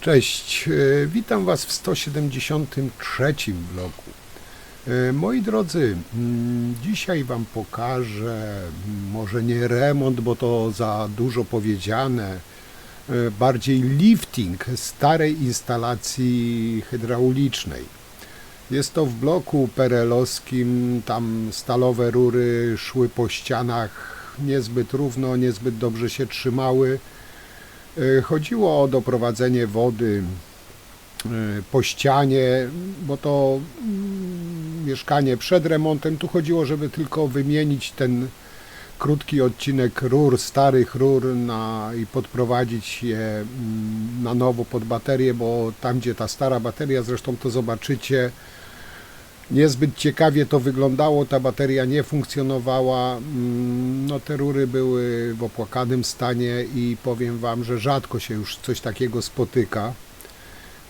Cześć, witam Was w 173 vlogu. Moi drodzy, dzisiaj Wam pokażę, może nie remont, bo to za dużo powiedziane, bardziej lifting starej instalacji hydraulicznej. Jest to w bloku perelowskim, tam stalowe rury szły po ścianach niezbyt równo, niezbyt dobrze się trzymały. Chodziło o doprowadzenie wody po ścianie, bo to mieszkanie przed remontem. Tu chodziło, żeby tylko wymienić ten krótki odcinek rur, starych rur i podprowadzić je na nowo pod baterię, bo tam, gdzie ta stara bateria, zresztą to zobaczycie, niezbyt ciekawie to wyglądało, ta bateria nie funkcjonowała, no te rury były w opłakanym stanie i powiem Wam, że rzadko się już coś takiego spotyka.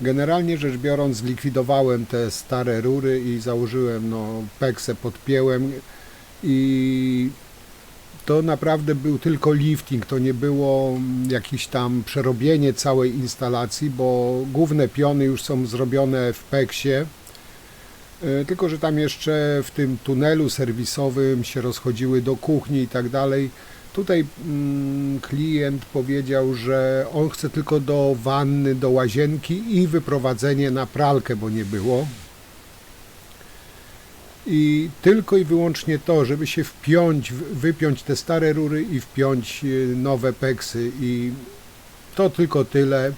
Generalnie rzecz biorąc, zlikwidowałem te stare rury i założyłem peksę, podpięłem i to naprawdę był tylko lifting, to nie było jakieś tam przerobienie całej instalacji, bo główne piony już są zrobione w peksie. Tylko że tam jeszcze w tym tunelu serwisowym się rozchodziły do kuchni i tak dalej. Tutaj klient powiedział, że on chce tylko do wanny, do łazienki i wyprowadzenie na pralkę, bo nie było. I tylko i wyłącznie to, żeby się wypiąć te stare rury i wpiąć nowe peksy i to tylko tyle.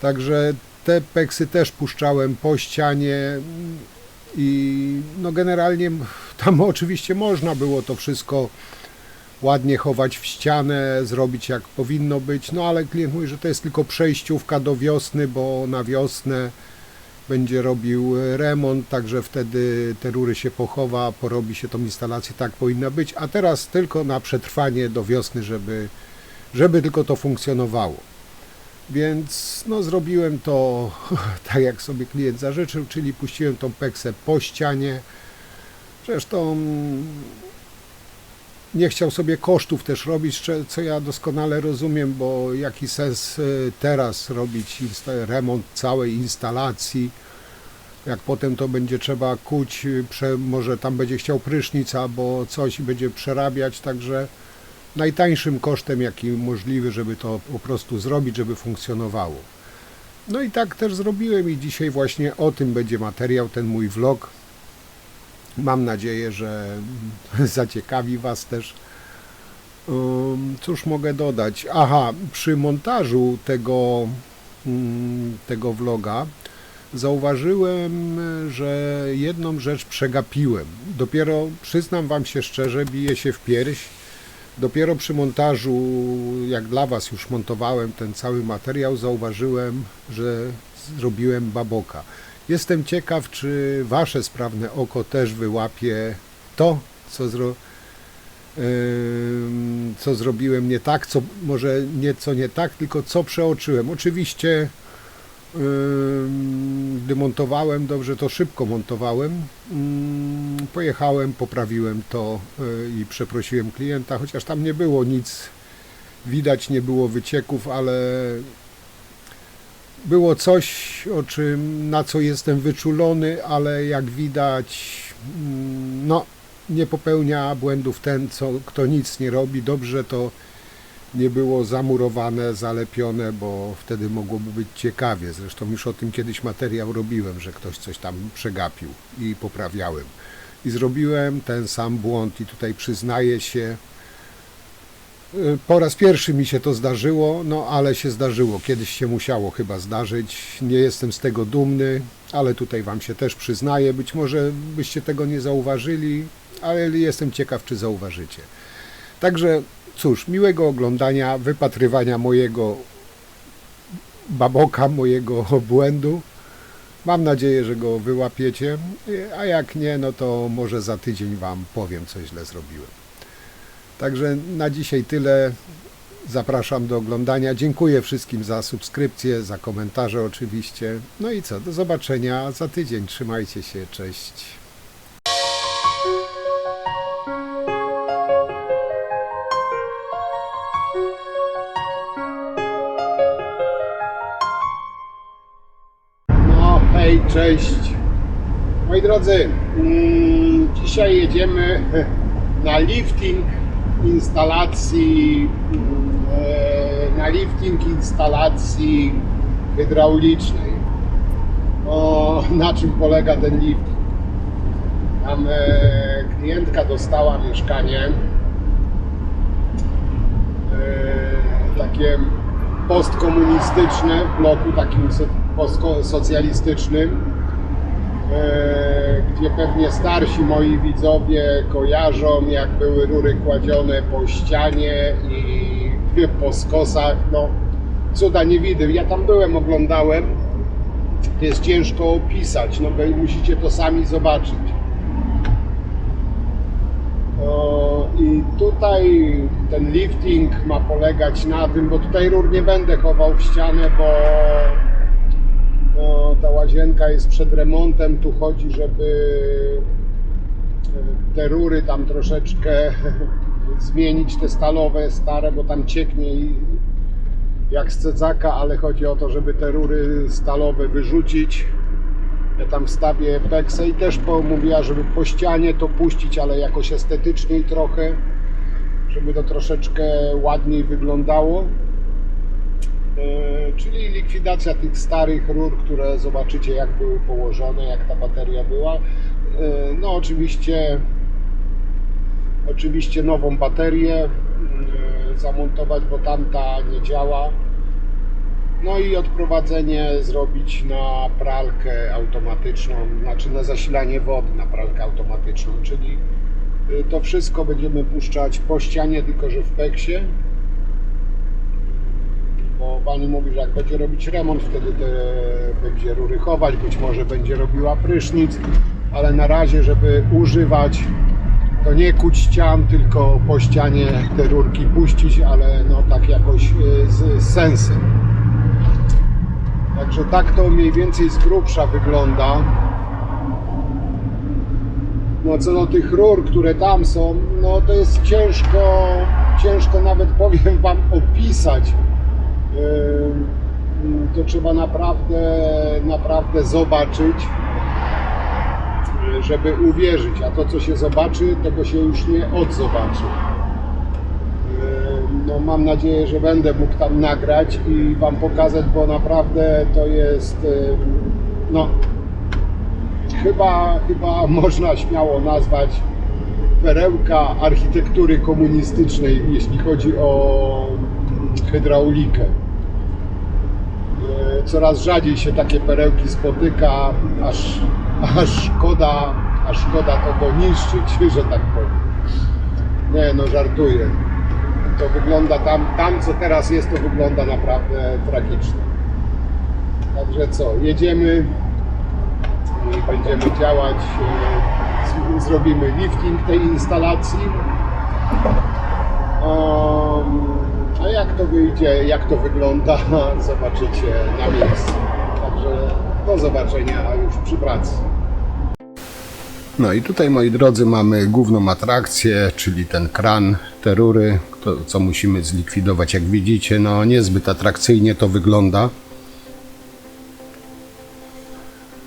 Także te peksy też puszczałem po ścianie i generalnie tam oczywiście można było to wszystko ładnie chować w ścianę, zrobić jak powinno być, ale klient mówi, że to jest tylko przejściówka do wiosny, bo na wiosnę będzie robił remont, także wtedy te rury się pochowa, porobi się tą instalację, tak powinna być, a teraz tylko na przetrwanie do wiosny, żeby tylko to funkcjonowało. Więc zrobiłem to tak, jak sobie klient zażyczył, czyli puściłem tą peksę po ścianie. Zresztą nie chciał sobie kosztów też robić, co ja doskonale rozumiem, bo jaki sens teraz robić remont całej instalacji, jak potem to będzie trzeba kuć, może tam będzie chciał prysznic albo coś i będzie przerabiać, także najtańszym kosztem, jaki możliwy, żeby to po prostu zrobić, żeby funkcjonowało. No i tak też zrobiłem i dzisiaj właśnie o tym będzie materiał, ten mój vlog. Mam nadzieję, że zaciekawi Was też. Cóż mogę dodać? Aha, przy montażu tego vloga zauważyłem, że jedną rzecz przegapiłem. Dopiero, przyznam Wam się szczerze, biję się w pierś. Dopiero przy montażu, jak dla Was już montowałem ten cały materiał, zauważyłem, że zrobiłem baboka. Jestem ciekaw, czy Wasze sprawne oko też wyłapie to, co zrobiłem nie tak, może nieco nie tak, tylko co przeoczyłem. Oczywiście, gdy montowałem, dobrze to szybko montowałem, pojechałem, poprawiłem to i przeprosiłem klienta, chociaż tam nie było nic widać, nie było wycieków, ale było coś, na co jestem wyczulony, ale jak widać, nie popełnia błędów ten, kto nic nie robi. Dobrze to nie było zamurowane, zalepione, bo wtedy mogłoby być ciekawie. Zresztą już o tym kiedyś materiał robiłem, że ktoś coś tam przegapił i poprawiałem. I zrobiłem ten sam błąd i tutaj przyznaję się, po raz pierwszy mi się to zdarzyło, ale się zdarzyło. Kiedyś się musiało chyba zdarzyć. Nie jestem z tego dumny, ale tutaj Wam się też przyznaję. Być może byście tego nie zauważyli, ale jestem ciekaw, czy zauważycie. Także cóż, miłego oglądania, wypatrywania mojego baboka, mojego błędu. Mam nadzieję, że go wyłapiecie, a jak nie, to może za tydzień Wam powiem, co źle zrobiłem. Także na dzisiaj tyle. Zapraszam do oglądania. Dziękuję wszystkim za subskrypcję, za komentarze oczywiście. No i co, do zobaczenia za tydzień. Trzymajcie się, cześć. Hej, cześć. Moi drodzy, dzisiaj jedziemy na lifting instalacji hydraulicznej. Na czym polega ten lifting? Tam klientka dostała mieszkanie takie postkomunistyczne w bloku takim postsocjalistycznym, gdzie pewnie starsi moi widzowie kojarzą, jak były rury kładzione po ścianie i po skosach. No, cuda nie widzę. Ja tam byłem, oglądałem. To jest ciężko opisać, no bo musicie to sami zobaczyć. I tutaj ten lifting ma polegać na tym, bo tutaj rur nie będę chował w ścianę, bo ta łazienka jest przed remontem. Tu chodzi, żeby te rury tam troszeczkę zmienić, te stalowe, stare, bo tam cieknie jak z cedzaka, ale chodzi o to, żeby te rury stalowe wyrzucić. Ja tam wstawię peksę i też mówiła, żeby po ścianie to puścić, ale jakoś estetyczniej trochę, żeby to troszeczkę ładniej wyglądało. Czyli likwidacja tych starych rur, które zobaczycie, jak były położone, jak ta bateria była. No oczywiście nową baterię zamontować, bo tamta nie działa. No i odprowadzenie zrobić na pralkę automatyczną, znaczy na zasilanie wody na pralkę automatyczną, czyli to wszystko będziemy puszczać po ścianie, tylko że w peksie. Bo pani mówi, że jak będzie robić remont, wtedy będzie rury chować, być może będzie robiła prysznic, ale na razie, żeby używać, to nie kuć ścian, tylko po ścianie te rurki puścić, ale no tak jakoś z sensem. Także tak to mniej więcej z grubsza wygląda. No co do tych rur, które tam są, no to jest ciężko nawet powiem wam opisać. To trzeba naprawdę zobaczyć, żeby uwierzyć, a to co się zobaczy, tego się już nie odzobaczy. No mam nadzieję, że będę mógł tam nagrać i wam pokazać, bo naprawdę to jest, no chyba można śmiało nazwać perełka architektury komunistycznej, jeśli chodzi o hydraulikę. Coraz rzadziej się takie perełki spotyka, aż szkoda to niszczyć, że tak powiem. Nie, no żartuję. To wygląda tam co teraz jest, to wygląda naprawdę tragicznie. Także co, jedziemy i będziemy działać, zrobimy lifting tej instalacji. A jak to wyjdzie, jak to wygląda, zobaczycie na miejscu. Także do zobaczenia już przy pracy. No i tutaj, moi drodzy, mamy główną atrakcję, czyli ten kran, te rury, co musimy zlikwidować. Jak widzicie, no niezbyt atrakcyjnie to wygląda.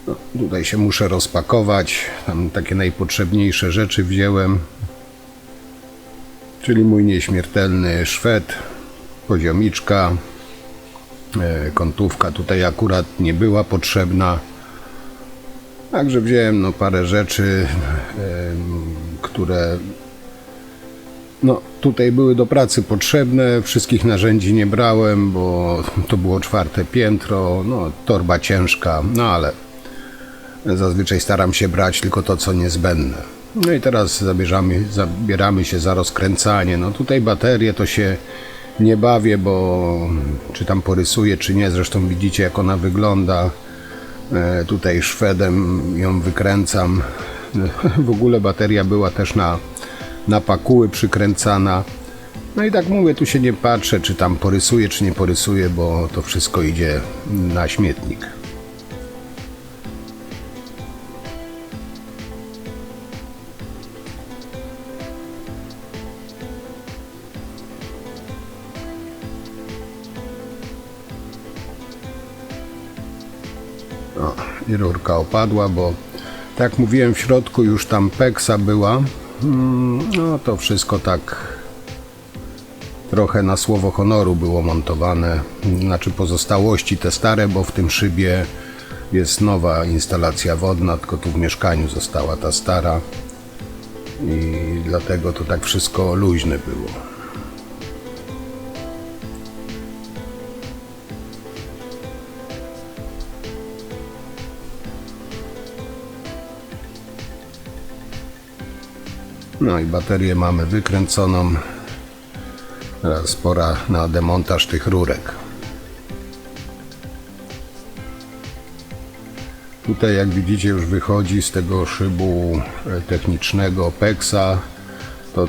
No, tutaj się muszę rozpakować, tam takie najpotrzebniejsze rzeczy wziąłem, czyli mój nieśmiertelny szwed, poziomiczka, kątówka tutaj akurat nie była potrzebna. Także wziąłem no parę rzeczy, które no tutaj były do pracy potrzebne. Wszystkich narzędzi nie brałem, bo to było 4. piętro, no torba ciężka, no ale zazwyczaj staram się brać tylko to, co niezbędne. No i teraz zabieramy się za rozkręcanie. No tutaj baterię to się nie bawię, bo czy tam porysuję, czy nie. Zresztą widzicie, jak ona wygląda. Tutaj szwedem ją wykręcam. W ogóle bateria była też na pakuły przykręcana. No i tak mówię, tu się nie patrzę, czy tam porysuję, czy nie porysuję, bo to wszystko idzie na śmietnik. i rurka opadła, bo tak jak mówiłem, w środku już tam peksa była. No to wszystko tak trochę na słowo honoru było montowane, znaczy pozostałości te stare, bo w tym szybie jest nowa instalacja wodna, tylko tu w mieszkaniu została ta stara i dlatego to tak wszystko luźne było. No i baterię mamy wykręconą. Teraz pora na demontaż tych rurek. Tutaj, jak widzicie, już wychodzi z tego szybu technicznego peksa.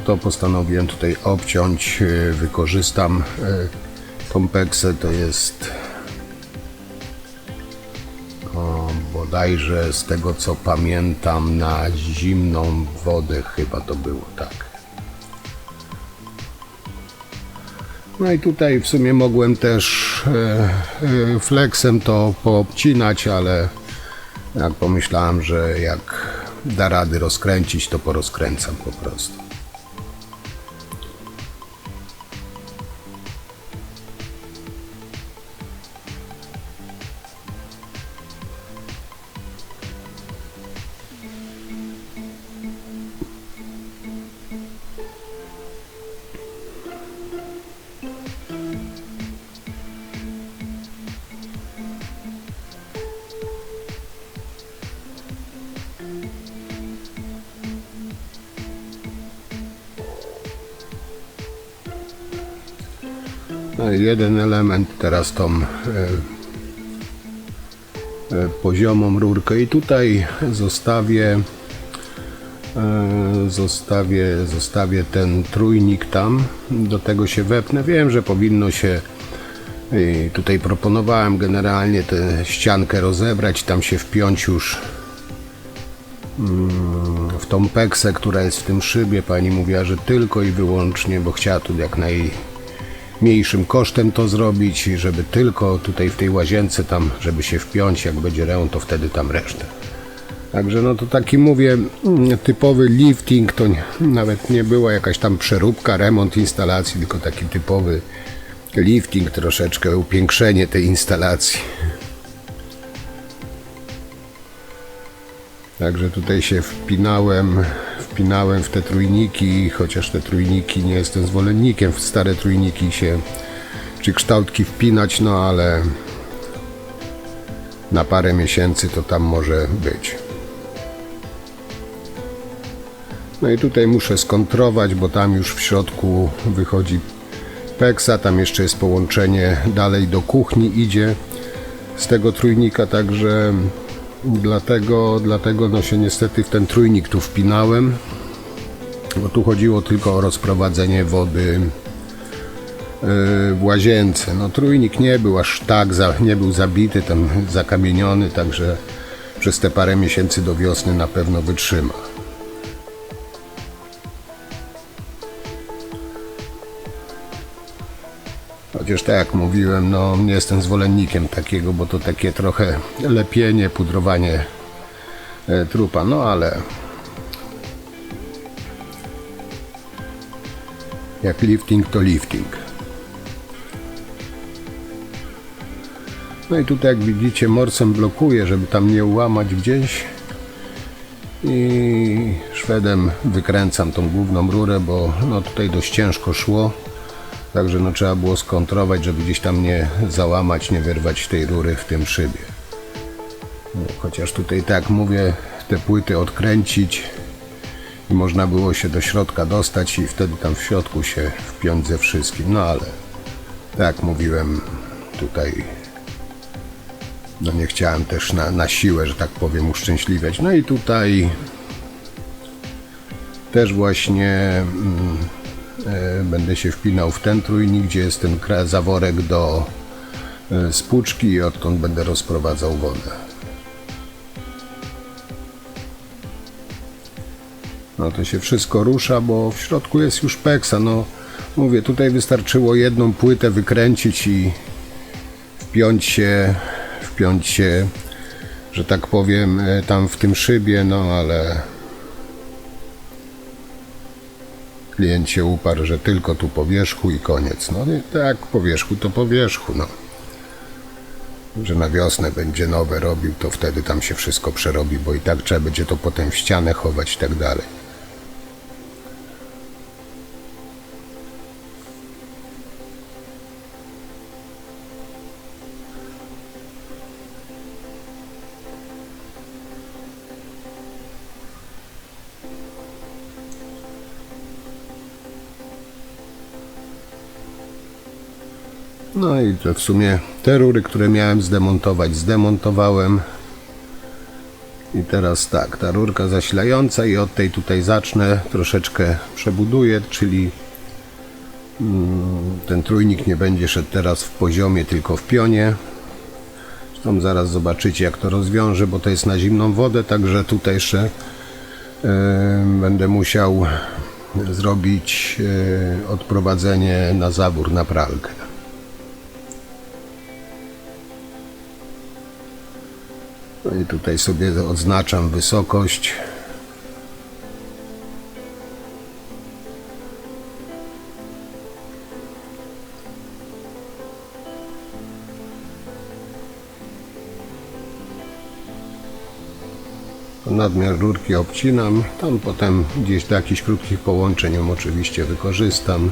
To postanowiłem tutaj obciąć. Wykorzystam tą peksę, to jest bodajże z tego co pamiętam na zimną wodę chyba to było, tak. No i tutaj w sumie mogłem też flexem to poobcinać, ale jak pomyślałem, że jak da rady rozkręcić, to porozkręcam po prostu. No i jeden element, teraz tą poziomą rurkę i tutaj zostawię ten trójnik tam, do tego się wepnę. Wiem, że powinno się, tutaj proponowałem generalnie tę ściankę rozebrać, tam się wpiąć już w tą peksę, która jest w tym szybie. Pani mówiła, że tylko i wyłącznie, bo chciała tu jak najmniejszym kosztem to zrobić, żeby tylko tutaj w tej łazience tam, żeby się wpiąć, jak będzie remont, to wtedy tam resztę. Także no to taki, mówię, typowy lifting, to nawet nie była jakaś tam przeróbka, remont instalacji, tylko taki typowy lifting, troszeczkę upiększenie tej instalacji. Także tutaj się wpinałem w te trójniki, chociaż te trójniki nie jestem zwolennikiem, w stare trójniki się czy kształtki wpinać, no ale na parę miesięcy to tam może być. No i tutaj muszę skontrować, bo tam już w środku wychodzi peksa, tam jeszcze jest połączenie dalej do kuchni idzie z tego trójnika, także dlatego no się niestety w ten trójnik tu wpinałem, bo tu chodziło tylko o rozprowadzenie wody w łazience. No trójnik nie był aż tak, nie był zabity, tam zakamieniony, także przez te parę miesięcy do wiosny na pewno wytrzyma. Chociaż tak jak mówiłem, no nie jestem zwolennikiem takiego, bo to takie trochę lepienie, pudrowanie trupa, no ale jak lifting to lifting. No i tutaj jak widzicie morsem blokuję, żeby tam nie ułamać gdzieś i szwedem wykręcam tą główną rurę, bo no tutaj dość ciężko szło. Także no trzeba było skontrować, żeby gdzieś tam nie załamać, nie wyrwać tej rury w tym szybie. No, chociaż tutaj tak mówię, te płyty odkręcić i można było się do środka dostać i wtedy tam w środku się wpiąć ze wszystkim. No ale tak jak mówiłem, tutaj no nie chciałem też na siłę, że tak powiem, uszczęśliwiać. No i tutaj też właśnie będę się wpinał w ten trójnik, gdzie jest ten zaworek do spłuczki i odtąd będę rozprowadzał wodę. No to się wszystko rusza, bo w środku jest już peksa. No mówię, tutaj wystarczyło jedną płytę wykręcić i wpiąć się że tak powiem, tam w tym szybie, no ale klient się uparł, że tylko tu po wierzchu i koniec. No i tak, po wierzchu to po wierzchu, no. Że na wiosnę będzie nowe robił, to wtedy tam się wszystko przerobi, bo i tak trzeba będzie to potem w ścianę chować i tak dalej. No i to w sumie te rury, które miałem zdemontować, zdemontowałem. I teraz tak, ta rurka zasilająca i od tej tutaj zacznę, troszeczkę przebuduję, czyli ten trójnik nie będzie szedł teraz w poziomie, tylko w pionie. Zresztą zaraz zobaczycie, jak to rozwiążę, bo to jest na zimną wodę, także tutaj jeszcze będę musiał zrobić odprowadzenie na zawór, na pralkę. No i tutaj sobie odznaczam wysokość. Nadmiar rurki obcinam, tam potem gdzieś do jakichś krótkich połączeń ją oczywiście wykorzystam.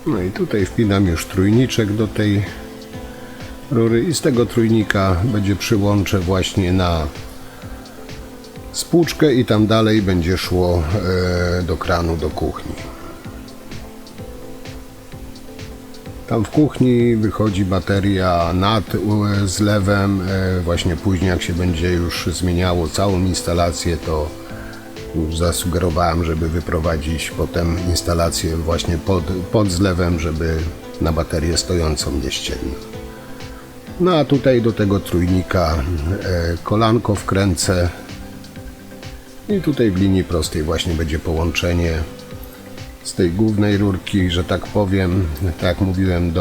No i tutaj wpinam już trójniczek do tej rury i z tego trójnika będzie przyłącze właśnie na spłuczkę i tam dalej będzie szło do kranu, do kuchni. Tam w kuchni wychodzi bateria nad zlewem, właśnie później jak się będzie już zmieniało całą instalację, to już zasugerowałem, żeby wyprowadzić potem instalację właśnie pod zlewem, żeby na baterię stojącą nie ścielił. No a tutaj do tego trójnika kolanko wkręcę i tutaj w linii prostej właśnie będzie połączenie z tej głównej rurki, że tak powiem, tak jak mówiłem,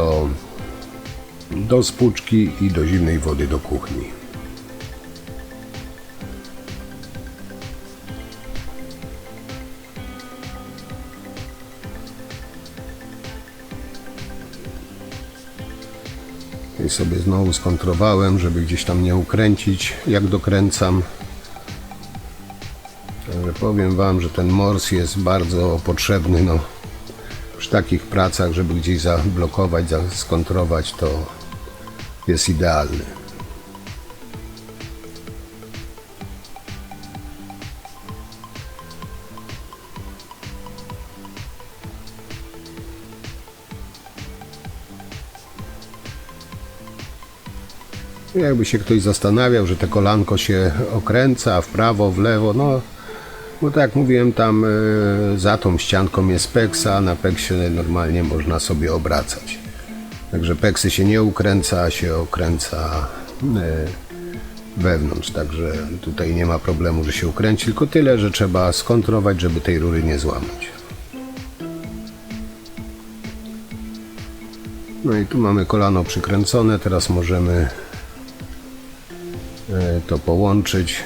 do spłuczki i do zimnej wody do kuchni. I sobie znowu skontrolowałem, żeby gdzieś tam nie ukręcić, jak dokręcam. Także powiem Wam, że ten mors jest bardzo potrzebny, no, przy takich pracach, żeby gdzieś zablokować, skontrować, to jest idealny. Jakby się ktoś zastanawiał, że te kolanko się okręca w prawo, w lewo, no bo tak jak mówiłem, tam za tą ścianką jest peksa, a na peksie normalnie można sobie obracać. Także peksy się nie ukręca, się okręca wewnątrz, także tutaj nie ma problemu, że się ukręci, tylko tyle, że trzeba skontrować, żeby tej rury nie złamać. No i tu mamy kolano przykręcone, teraz możemy to połączyć.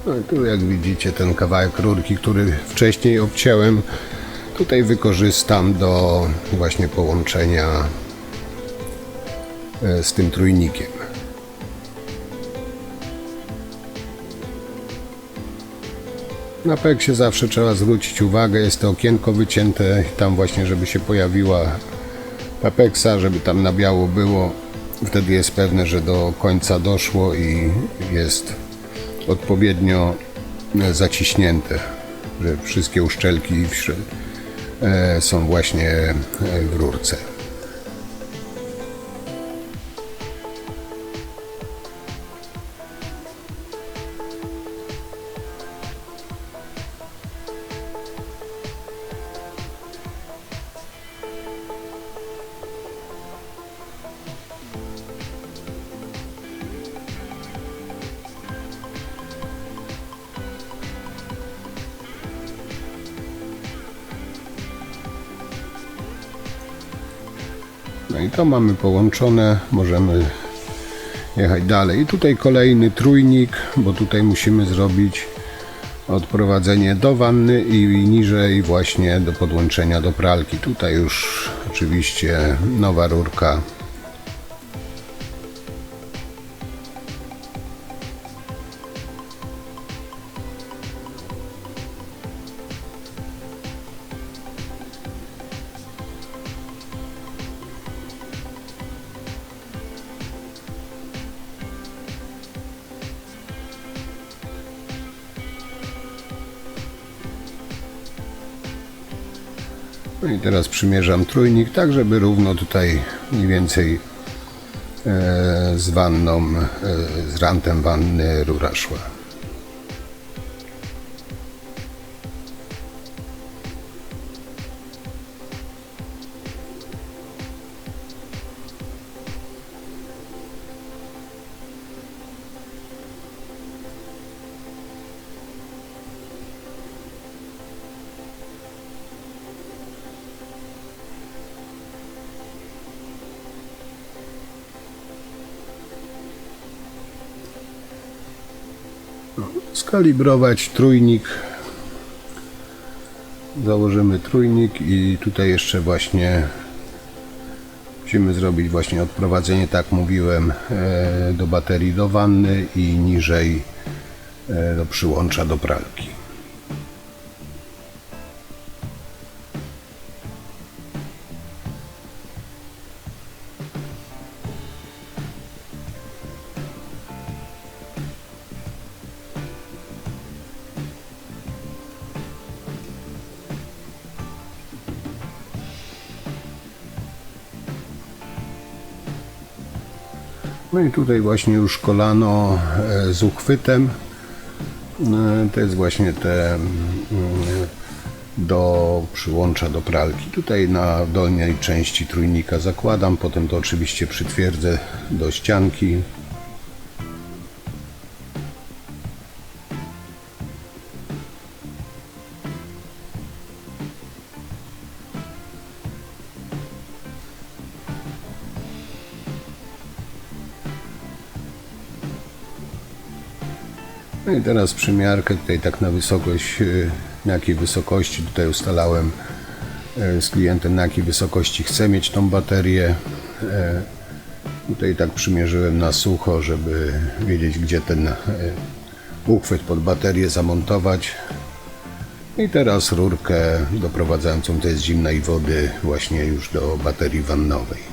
No i tu jak widzicie ten kawałek rurki, który wcześniej obciąłem, Tutaj wykorzystam do właśnie połączenia z tym trójnikiem. Na peksie zawsze trzeba zwrócić uwagę, jest to okienko wycięte tam właśnie, żeby się pojawiła pepeksa, żeby tam na biało było. Wtedy jest pewne, że do końca doszło i jest odpowiednio zaciśnięte, że wszystkie uszczelki są właśnie w rurce. No i to mamy połączone, możemy jechać dalej. I tutaj kolejny trójnik, bo tutaj musimy zrobić odprowadzenie do wanny i niżej właśnie do podłączenia do pralki. Tutaj już oczywiście nowa rurka. No i teraz przymierzam trójnik, tak żeby równo tutaj mniej więcej z wanną, z rantem wanny rura szła. Skalibrować trójnik, założymy trójnik i tutaj jeszcze właśnie musimy zrobić właśnie odprowadzenie, tak mówiłem, do baterii do wanny i niżej do przyłącza do pralki. No i tutaj właśnie już kolano z uchwytem. To jest właśnie te do przyłącza do pralki. Tutaj na dolnej części trójnika zakładam, potem to oczywiście przytwierdzę do ścianki. No i teraz przymiarkę tutaj tak na wysokość, na jakiej wysokości tutaj ustalałem z klientem, na jakiej wysokości chcę mieć tą baterię. Tutaj tak przymierzyłem na sucho, żeby wiedzieć, gdzie ten uchwyt pod baterię zamontować. I teraz rurkę doprowadzającą, to jest zimnej wody, właśnie już do baterii wannowej.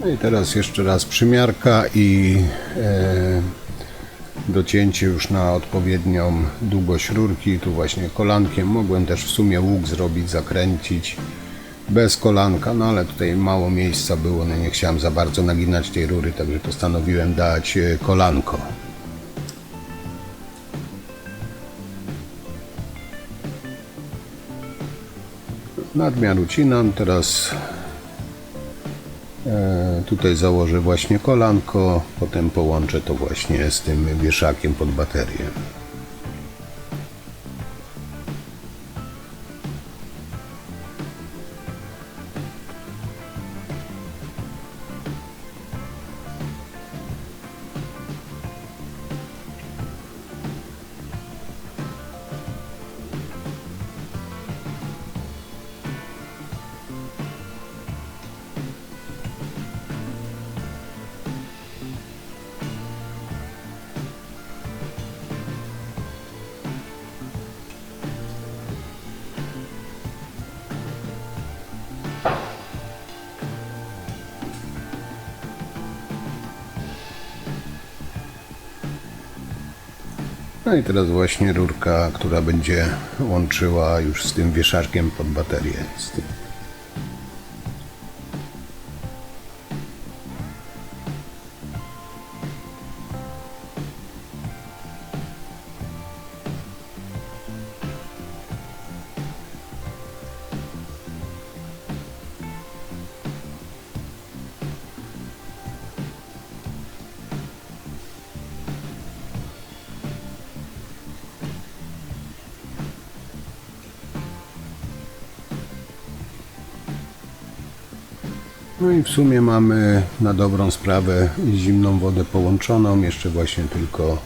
No i teraz jeszcze raz przymiarka i docięcie już na odpowiednią długość rurki. Tu właśnie kolankiem mogłem też w sumie łuk zrobić, zakręcić bez kolanka, no ale tutaj mało miejsca było, no nie chciałem za bardzo naginać tej rury, także postanowiłem dać kolanko. Nadmiar ucinam. Teraz tutaj założę właśnie kolanko, potem połączę to właśnie z tym wieszakiem pod baterię. No i teraz właśnie rurka, która będzie łączyła już z tym wieszakiem pod baterię. No i w sumie mamy na dobrą sprawę zimną wodę połączoną. Jeszcze właśnie tylko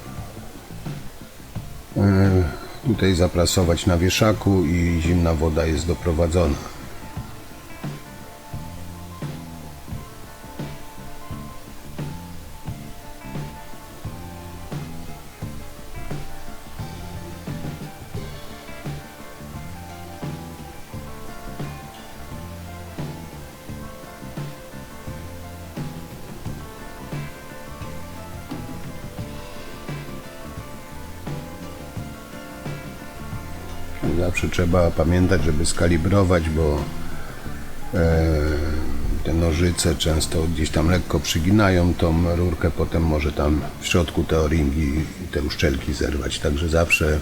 tutaj zaprasować na wieszaku i zimna woda jest doprowadzona. Zawsze trzeba pamiętać, żeby skalibrować, bo te nożyce często gdzieś tam lekko przyginają tą rurkę, potem może tam w środku te o-ringi i te uszczelki zerwać. Także zawsze,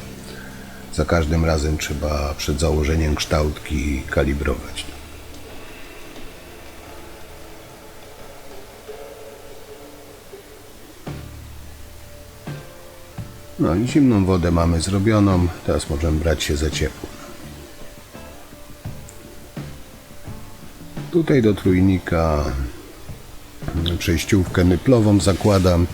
za każdym razem trzeba przed założeniem kształtki kalibrować. No i zimną wodę mamy zrobioną, teraz możemy brać się za ciepłą. Tutaj do trójnika przejściówkę nyplową zakładam.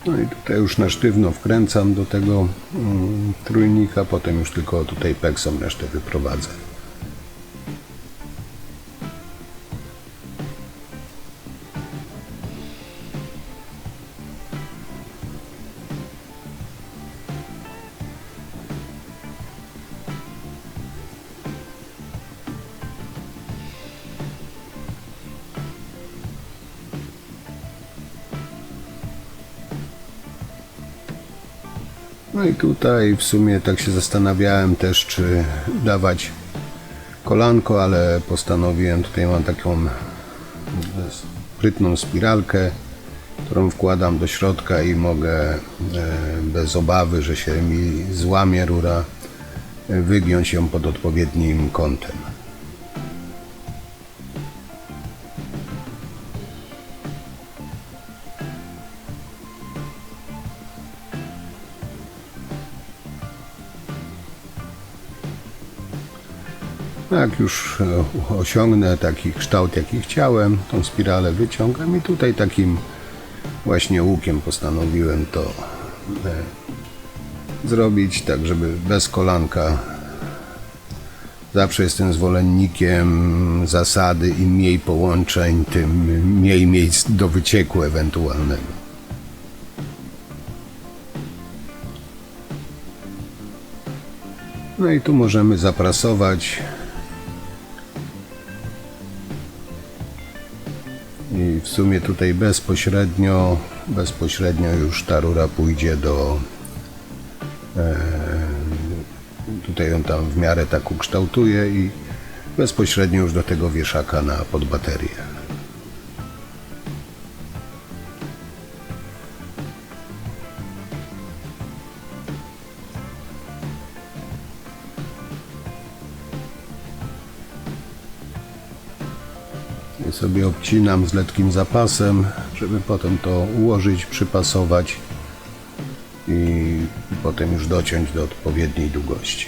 No i tutaj już na sztywno wkręcam do tego trójnika, potem już tylko tutaj peksą resztę wyprowadzę. No i tutaj w sumie tak się zastanawiałem też, czy dawać kolanko, ale postanowiłem, tutaj mam taką sprytną spiralkę, którą wkładam do środka i mogę bez obawy, że się mi złamie rura, wygiąć ją pod odpowiednim kątem. Jak już osiągnę taki kształt, jaki chciałem, tą spiralę wyciągam i tutaj takim właśnie łukiem postanowiłem to zrobić, tak żeby bez kolanka. Zawsze jestem zwolennikiem zasady, im mniej połączeń, tym mniej miejsc do wycieku ewentualnego. No i tu możemy zaprasować I w sumie tutaj bezpośrednio już ta rura pójdzie do... Tutaj ją tam w miarę tak ukształtuje i bezpośrednio już do tego wieszaka na podbaterię. I sobie obcinam z lekkim zapasem, żeby potem to ułożyć, przypasować i potem już dociąć do odpowiedniej długości.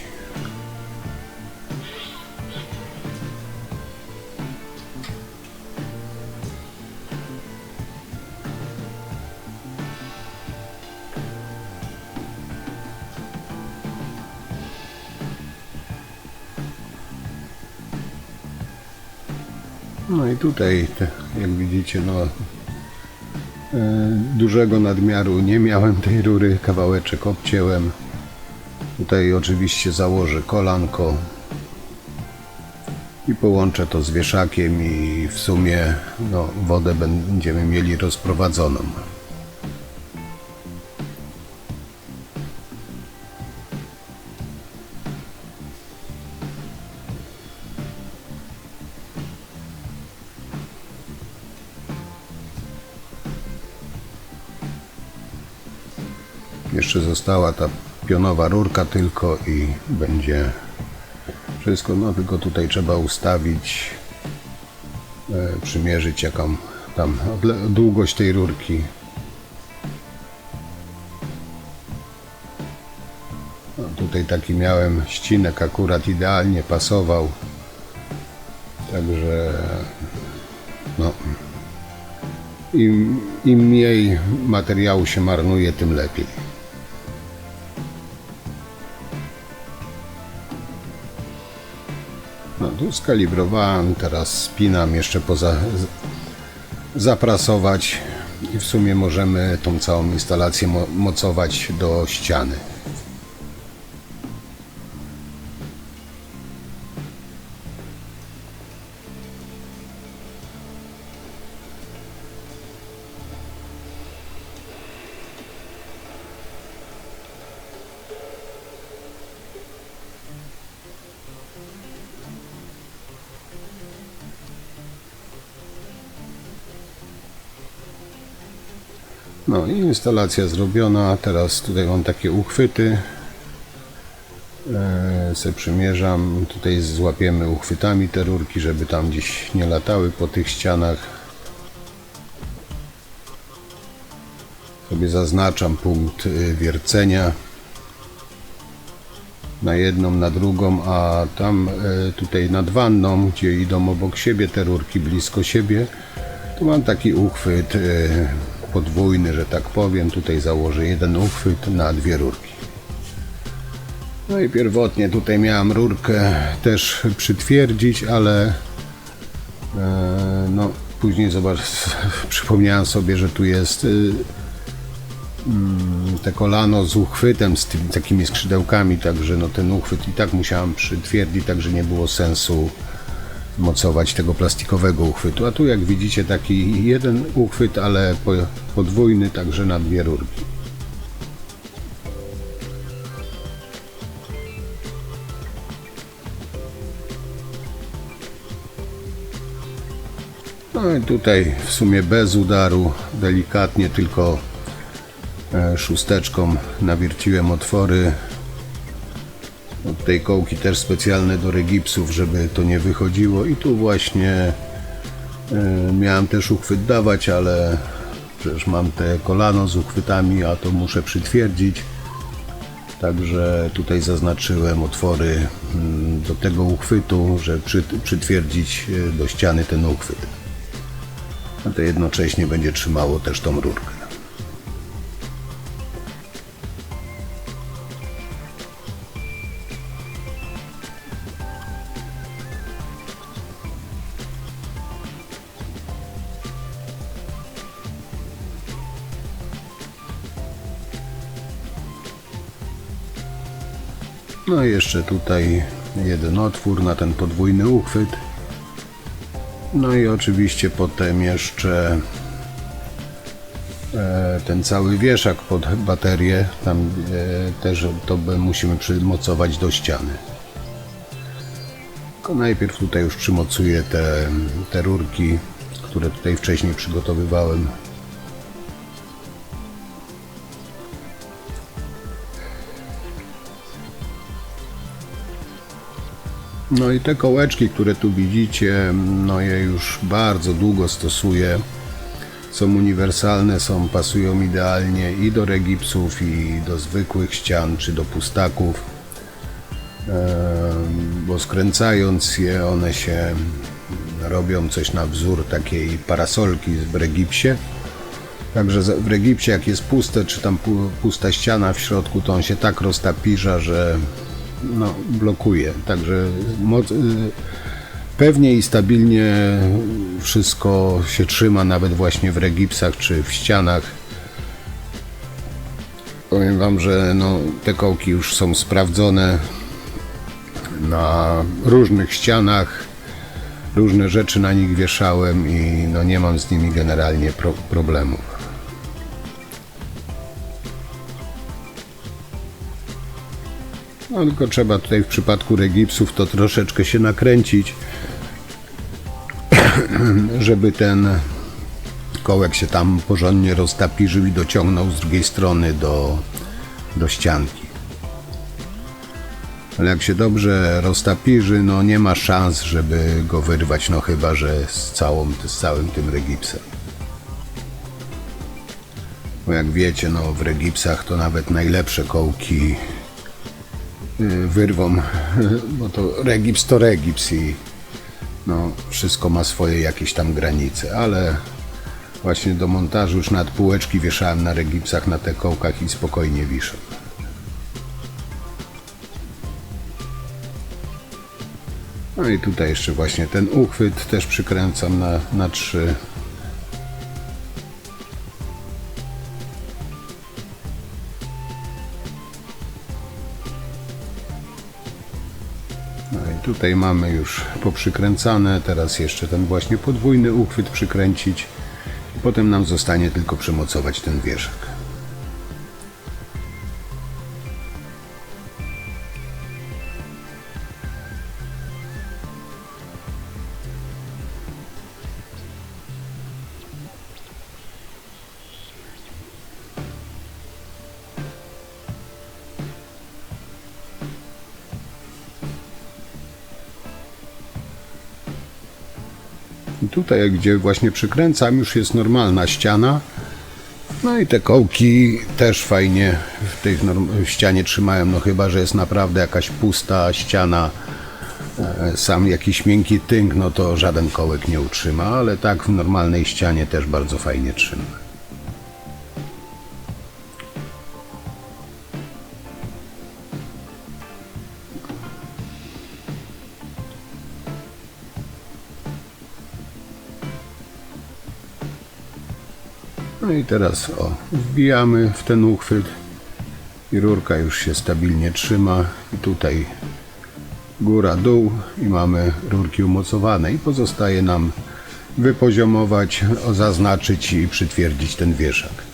No i tutaj, jak widzicie, dużego nadmiaru nie miałem tej rury, kawałeczek obcięłem. Tutaj oczywiście założę kolanko i połączę to z wieszakiem i w sumie wodę będziemy mieli rozprowadzoną. Jeszcze została ta pionowa rurka tylko i będzie wszystko, tylko tutaj trzeba ustawić, przymierzyć jaką tam długość tej rurki. Tutaj taki miałem ścinek, akurat idealnie pasował, także im mniej materiału się marnuje, tym lepiej. Tu skalibrowałem, teraz spinam, jeszcze zaprasować i w sumie możemy tą całą instalację mocować do ściany. No i instalacja zrobiona. Teraz tutaj mam takie uchwyty. Se przymierzam. Tutaj złapiemy uchwytami te rurki, żeby tam gdzieś nie latały po tych ścianach. Sobie zaznaczam punkt wiercenia na jedną, na drugą, a tam tutaj nad wanną, gdzie idą obok siebie te rurki, blisko siebie, tu mam taki uchwyt podwójny, że tak powiem. Tutaj założę jeden uchwyt na dwie rurki. No i pierwotnie tutaj miałem rurkę też przytwierdzić, ale później przypomniałem sobie, że tu jest te kolano z uchwytem, z takimi skrzydełkami, także ten uchwyt i tak musiałem przytwierdzić, także nie było sensu mocować tego plastikowego uchwytu. A tu, jak widzicie, taki jeden uchwyt, ale podwójny, także na dwie rurki. No i tutaj w sumie bez udaru, delikatnie tylko szósteczką nawierciłem otwory. Od tej kołki też specjalne do regipsów, żeby to nie wychodziło. I tu właśnie miałem też uchwyt dawać, ale przecież mam te kolano z uchwytami, a to muszę przytwierdzić. Także tutaj zaznaczyłem otwory do tego uchwytu, żeby przytwierdzić do ściany ten uchwyt. A to jednocześnie będzie trzymało też tą rurkę. No i jeszcze tutaj jeden otwór na ten podwójny uchwyt. No i oczywiście potem jeszcze ten cały wieszak pod baterię, tam też to musimy przymocować do ściany. Tylko najpierw tutaj już przymocuję te rurki, które tutaj wcześniej przygotowywałem. No i te kołeczki, które tu widzicie, no je już bardzo długo stosuję. Są uniwersalne, pasują idealnie i do regipsów, i do zwykłych ścian, czy do pustaków. Bo skręcając je, one się robią coś na wzór takiej parasolki w regipsie. Także w regipsie, jak jest puste, czy tam pusta ściana w środku, to on się tak roztapirza, że no, blokuje. Także pewnie i stabilnie wszystko się trzyma, nawet właśnie w regipsach czy w ścianach. Powiem wam, że no, te kołki już są sprawdzone na różnych ścianach, różne rzeczy na nich wieszałem i no, nie mam z nimi generalnie problemów. No, tylko trzeba tutaj w przypadku regipsów to troszeczkę się nakręcić, żeby ten kołek się tam porządnie roztapirzył i dociągnął z drugiej strony do ścianki. Ale jak się dobrze roztapirzy, no nie ma szans, żeby go wyrwać, no chyba że z całym tym regipsem. Bo jak wiecie, no w regipsach to nawet najlepsze kołki wyrwą, bo to regips i no wszystko ma swoje jakieś tam granice, ale właśnie do montażu już nawet półeczki wieszałem na regipsach, na te kołkach i spokojnie wiszą. No i tutaj jeszcze właśnie ten uchwyt też przykręcam na 3. No i tutaj mamy już poprzykręcane, teraz jeszcze ten właśnie podwójny uchwyt przykręcić i potem nam zostanie tylko przymocować ten wieszak. I tutaj, gdzie właśnie przykręcam, już jest normalna ściana. No i te kołki też fajnie w ścianie trzymają, no chyba że jest naprawdę jakaś pusta ściana, sam jakiś miękki tynk, no to żaden kołek nie utrzyma, ale tak w normalnej ścianie też bardzo fajnie trzyma. No i teraz wbijamy w ten uchwyt i rurka już się stabilnie trzyma i tutaj góra, dół i mamy rurki umocowane i pozostaje nam wypoziomować, zaznaczyć i przytwierdzić ten wieszak.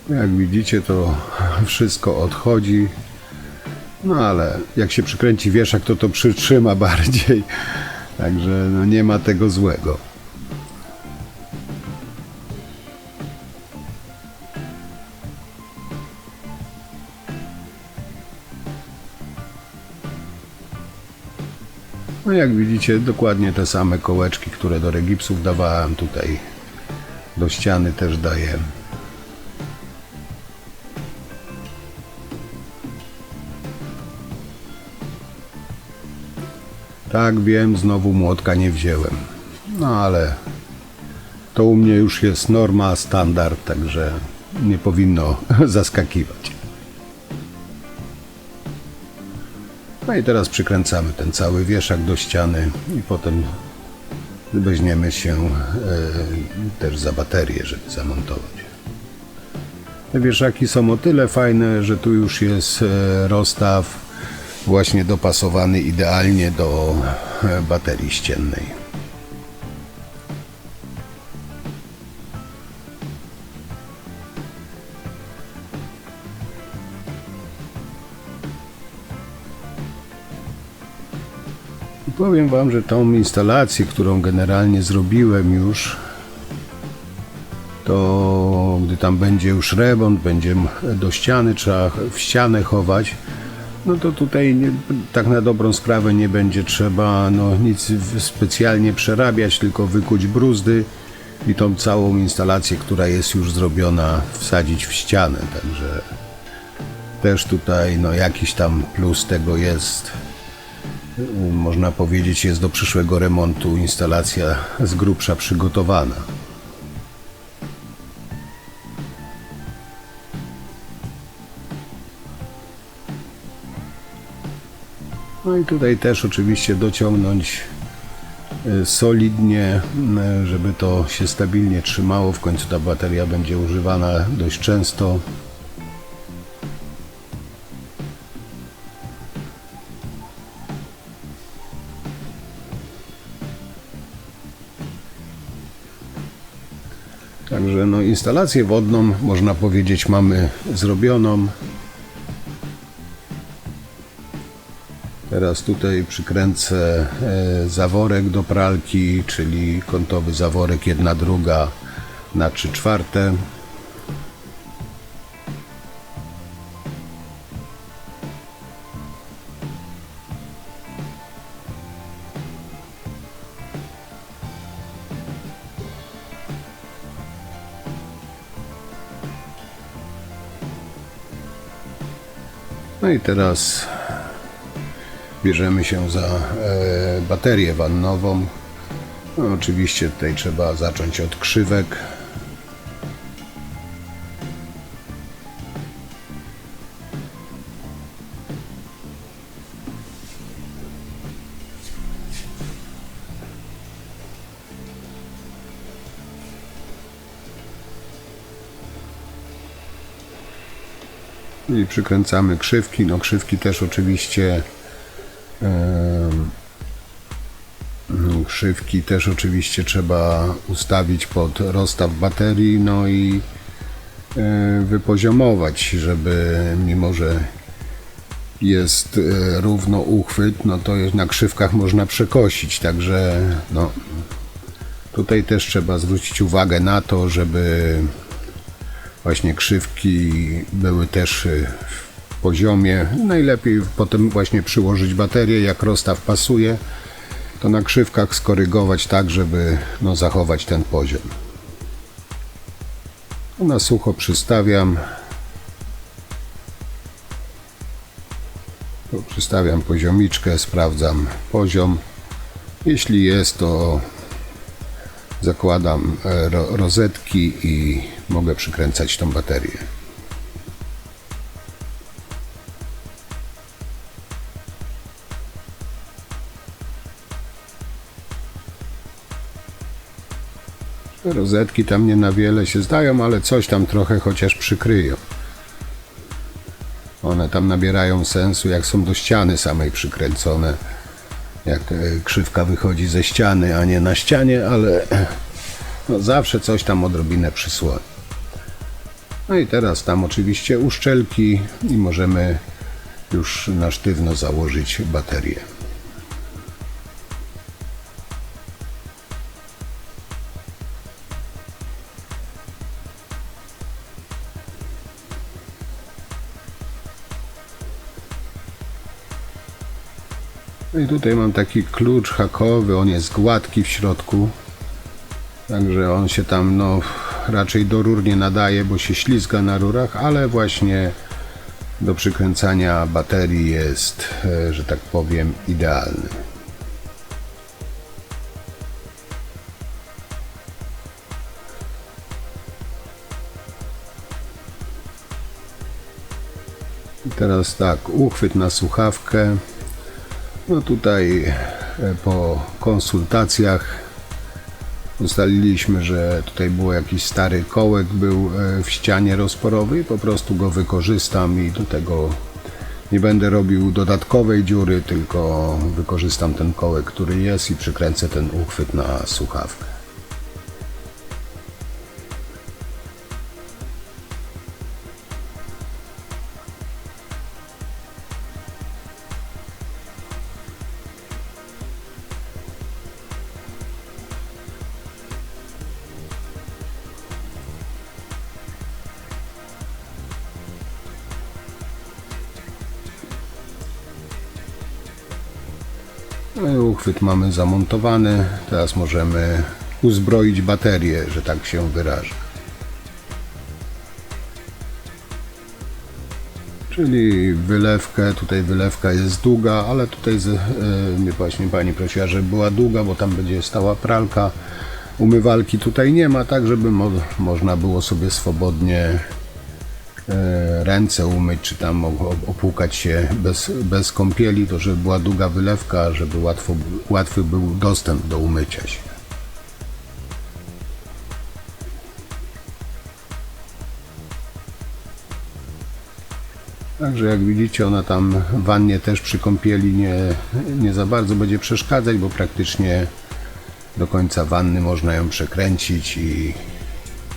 Jak widzicie, to wszystko odchodzi, no ale jak się przykręci wieszak, to przytrzyma bardziej, także no nie ma tego złego. No jak widzicie, dokładnie te same kołeczki, które do regipsów dawałem, tutaj do ściany też daję. Tak, wiem, znowu młotka nie wziąłem. No ale To u mnie już jest norma, standard, także nie powinno zaskakiwać. No i teraz przykręcamy ten cały wieszak do ściany i potem weźmiemy się też za baterię, żeby zamontować. Te wieszaki są o tyle fajne, że tu już jest rozstaw właśnie dopasowany idealnie do baterii ściennej. Powiem Wam, że tą instalację, którą generalnie zrobiłem już, to gdy tam będzie już remont, będzie do ściany, trzeba w ścianę chować, no to tutaj tak na dobrą sprawę nie będzie trzeba nic specjalnie przerabiać, tylko wykuć bruzdy i tą całą instalację, która jest już zrobiona, wsadzić w ścianę. Także też tutaj jakiś tam plus tego jest. Można powiedzieć, jest do przyszłego remontu instalacja z grubsza przygotowana. No i tutaj też oczywiście dociągnąć solidnie, żeby to się stabilnie trzymało. W końcu ta bateria będzie używana dość często. Także instalację wodną, można powiedzieć, mamy zrobioną. Teraz tutaj przykręcę zaworek do pralki, czyli kątowy zaworek 1/2 na 3/4. No i teraz bierzemy się za baterię wannową. No, oczywiście tutaj trzeba zacząć od krzywek. I przykręcamy krzywki. Krzywki też oczywiście trzeba ustawić pod rozstaw baterii, i wypoziomować, żeby mimo że jest równo uchwyt, to na krzywkach można przekosić, także tutaj też trzeba zwrócić uwagę na to, żeby właśnie krzywki były też w poziomie. Najlepiej potem właśnie przyłożyć baterię, jak rozstaw pasuje, to na krzywkach skorygować tak, żeby zachować ten poziom. Na sucho przystawiam. Przystawiam poziomiczkę, sprawdzam poziom. Jeśli jest, to zakładam rozetki i mogę przykręcać tą baterię. Rozetki tam nie na wiele się zdają, ale coś tam trochę chociaż przykryją. One tam nabierają sensu, jak są do ściany samej przykręcone. Jak krzywka wychodzi ze ściany, a nie na ścianie, ale zawsze coś tam odrobinę przysłoni. No i teraz tam oczywiście uszczelki i możemy już na sztywno założyć baterię. No i tutaj mam taki klucz hakowy, on jest gładki w środku, także on się tam raczej do rur nie nadaje, bo się ślizga na rurach, ale właśnie do przykręcania baterii jest, że tak powiem, idealny. I teraz tak, uchwyt na słuchawkę. No tutaj po konsultacjach ustaliliśmy, że tutaj było jakiś stary kołek był w ścianie rozporowej, po prostu go wykorzystam i do tego nie będę robił dodatkowej dziury, tylko wykorzystam ten kołek, który jest i przykręcę ten uchwyt na słuchawkę. No i uchwyt mamy zamontowany, teraz możemy uzbroić baterię, że tak się wyrażę. Czyli wylewkę, tutaj wylewka jest długa, ale tutaj właśnie pani prosiła, żeby była długa, bo tam będzie stała pralka. Umywalki tutaj nie ma, tak żeby można było sobie swobodnie ręce umyć, czy tam opłukać się bez kąpieli, to żeby była długa wylewka, żeby łatwy był dostęp do umycia się. Także jak widzicie, ona tam w wannie też przy kąpieli nie za bardzo będzie przeszkadzać, bo praktycznie do końca wanny można ją przekręcić i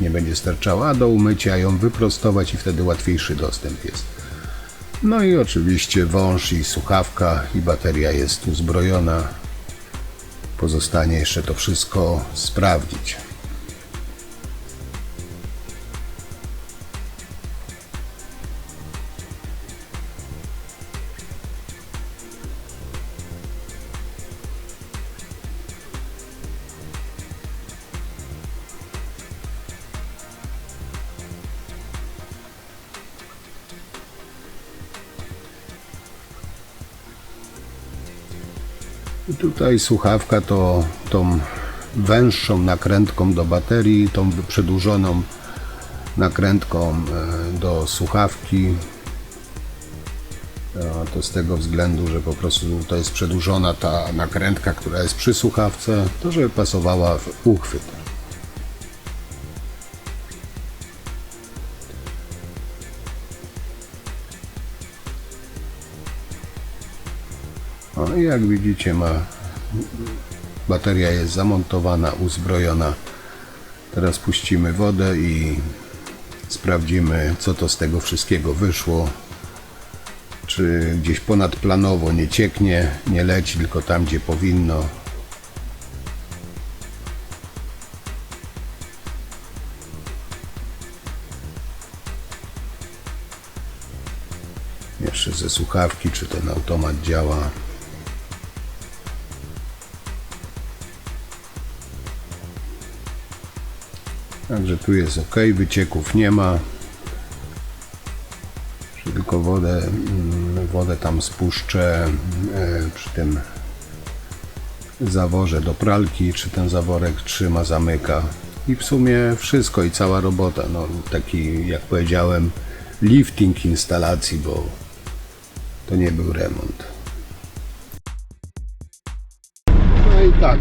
nie będzie starczała, a do umycia ją wyprostować i wtedy łatwiejszy dostęp jest. No i oczywiście wąż i słuchawka i bateria jest uzbrojona. Pozostanie jeszcze to wszystko sprawdzić. I tutaj słuchawka to tą węższą nakrętką do baterii, tą przedłużoną nakrętką do słuchawki. To z tego względu, że po prostu to jest przedłużona ta nakrętka, która jest przy słuchawce, to żeby pasowała w uchwyt. No i jak widzicie, bateria jest zamontowana, uzbrojona. Teraz puścimy wodę i sprawdzimy, co to z tego wszystkiego wyszło. Czy gdzieś ponadplanowo nie cieknie, nie leci, tylko tam, gdzie powinno. Jeszcze ze słuchawki, czy ten automat działa. Także tu jest ok, wycieków nie ma. Tylko wodę tam spuszczę przy tym zaworze do pralki, czy ten zaworek trzyma, zamyka. I w sumie wszystko i cała robota. No, taki, jak powiedziałem, lifting instalacji, bo to nie był remont. No i tak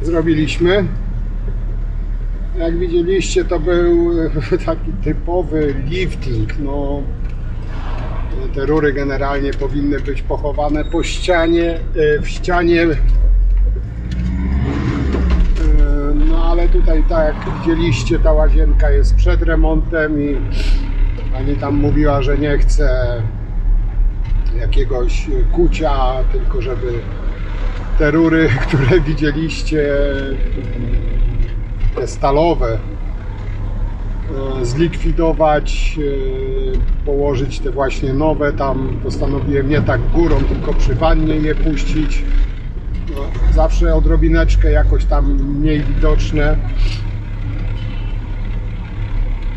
zrobiliśmy. Jak widzieliście, to był taki typowy lifting. No, te rury generalnie powinny być pochowane po ścianie, w ścianie. No ale tutaj, tak jak widzieliście, ta łazienka jest przed remontem i pani tam mówiła, że nie chce jakiegoś kucia, tylko żeby te rury, które widzieliście, te stalowe, zlikwidować, położyć te właśnie nowe. Tam postanowiłem nie tak górą, tylko przy wannie je puścić. No, zawsze odrobineczkę jakoś tam mniej widoczne.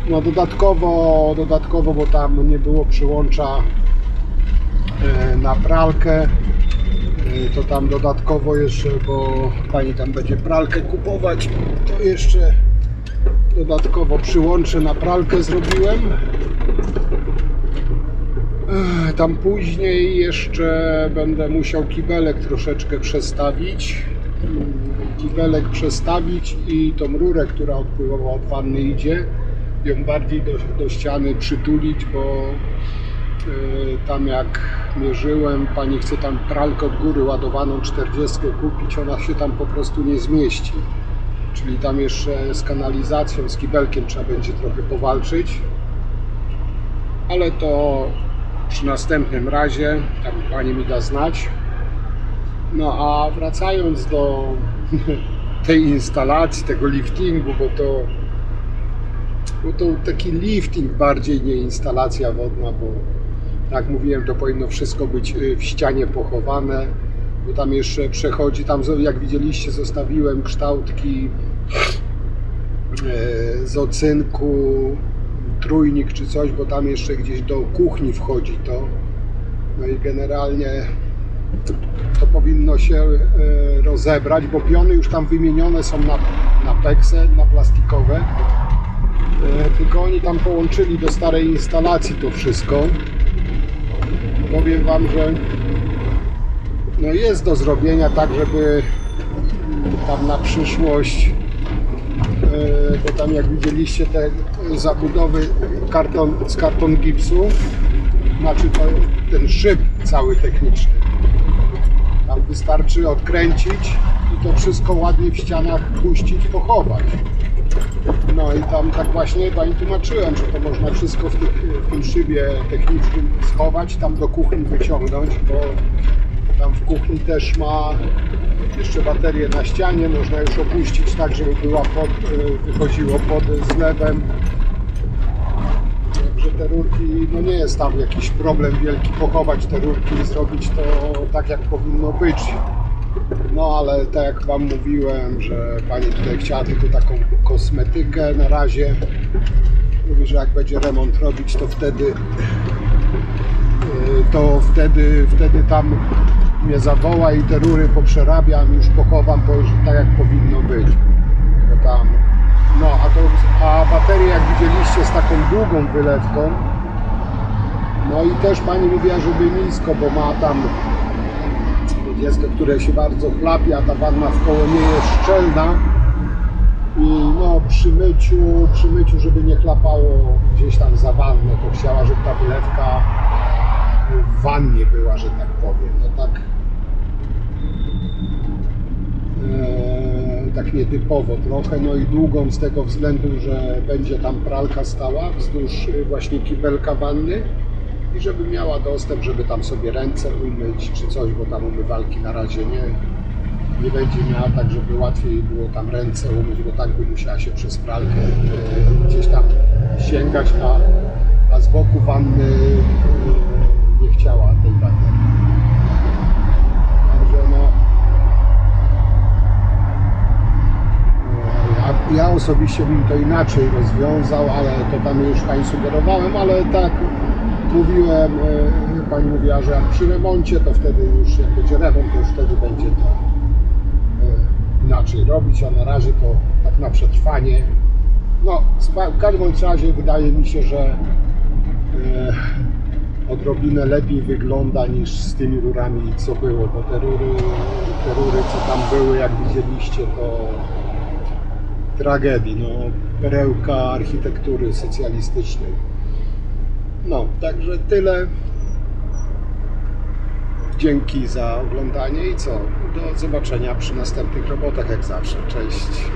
No dodatkowo, bo tam nie było przyłącza na pralkę, to tam dodatkowo jeszcze, bo pani tam będzie pralkę kupować, to jeszcze dodatkowo przyłącze na pralkę zrobiłem. Tam później jeszcze będę musiał kibelek troszeczkę przestawić. Kibelek przestawić i tą rurę, która odpływowa od wanny idzie, ją bardziej do ściany przytulić, bo tam jak mierzyłem, pani chce tam pralkę od góry ładowaną 40 kupić, ona się tam po prostu nie zmieści. Czyli tam jeszcze z kanalizacją, z kibelkiem trzeba będzie trochę powalczyć. Ale to przy następnym razie, tam pani mi da znać. No a wracając do tej instalacji, tego liftingu, bo to taki lifting bardziej, nie instalacja wodna, bo tak jak mówiłem, to powinno wszystko być w ścianie pochowane, bo tam jeszcze przechodzi, tam jak widzieliście zostawiłem kształtki z ocynku, trójnik czy coś, bo tam jeszcze gdzieś do kuchni wchodzi to. No i generalnie to powinno się rozebrać, bo piony już tam wymienione są na peksy, na plastikowe. Tylko oni tam połączyli do starej instalacji to wszystko. Powiem wam, że no jest do zrobienia tak, żeby tam na przyszłość, bo tam jak widzieliście te zabudowy z karton gipsu, znaczy ten szyb cały techniczny. Tam wystarczy odkręcić i to wszystko ładnie w ścianach puścić, pochować. No i tam tak właśnie pani tłumaczyłem, że to można wszystko w tym szybie technicznym schować, tam do kuchni wyciągnąć, bo tam w kuchni też ma jeszcze baterię na ścianie, można już opuścić tak, żeby była wychodziło pod zlewem. Także te rurki, no nie jest tam jakiś problem wielki pochować te rurki i zrobić to tak, jak powinno być. No ale tak jak wam mówiłem, że pani tutaj chciała tylko taką kosmetykę na razie. Mówi, że jak będzie remont robić, to wtedy tam mnie zawoła i te rury poprzerabiam, już pochowam, bo już tak jak powinno być. Bo tam, no a baterię jak widzieliście z taką długą wylewką. No i też pani mówiła, żeby nisko, bo ma tam deskę, które się bardzo chlapie, a ta wanna w koło nie jest szczelna. I no przy myciu, żeby nie chlapało gdzieś tam za wannę, to chciała, żeby ta wylewka w wannie była, że tak powiem. No tak nietypowo trochę, no i długą z tego względu, że będzie tam pralka stała wzdłuż właśnie kibelka wanny i żeby miała dostęp, żeby tam sobie ręce umyć czy coś, bo tam umywalki na razie nie będzie miała, tak żeby łatwiej było tam ręce umyć, bo tak by musiała się przez pralkę gdzieś tam sięgać, a z boku wanny nie chciała tej baterii. Także no, ja osobiście bym to inaczej rozwiązał, ale to tam już pani sugerowałem, ale tak mówiłem, pani mówiła, że jak przy remoncie, to wtedy już jak będzie remont, to już wtedy będzie to inaczej robić, a na razie to tak na przetrwanie. No, w każdym razie wydaje mi się, że odrobinę lepiej wygląda niż z tymi rurami co było, bo te rury co tam były, jak widzieliście, to tragedii, no, perełka architektury socjalistycznej. No, także tyle. Dzięki za oglądanie i co? Do zobaczenia przy następnych robotach jak zawsze. Cześć!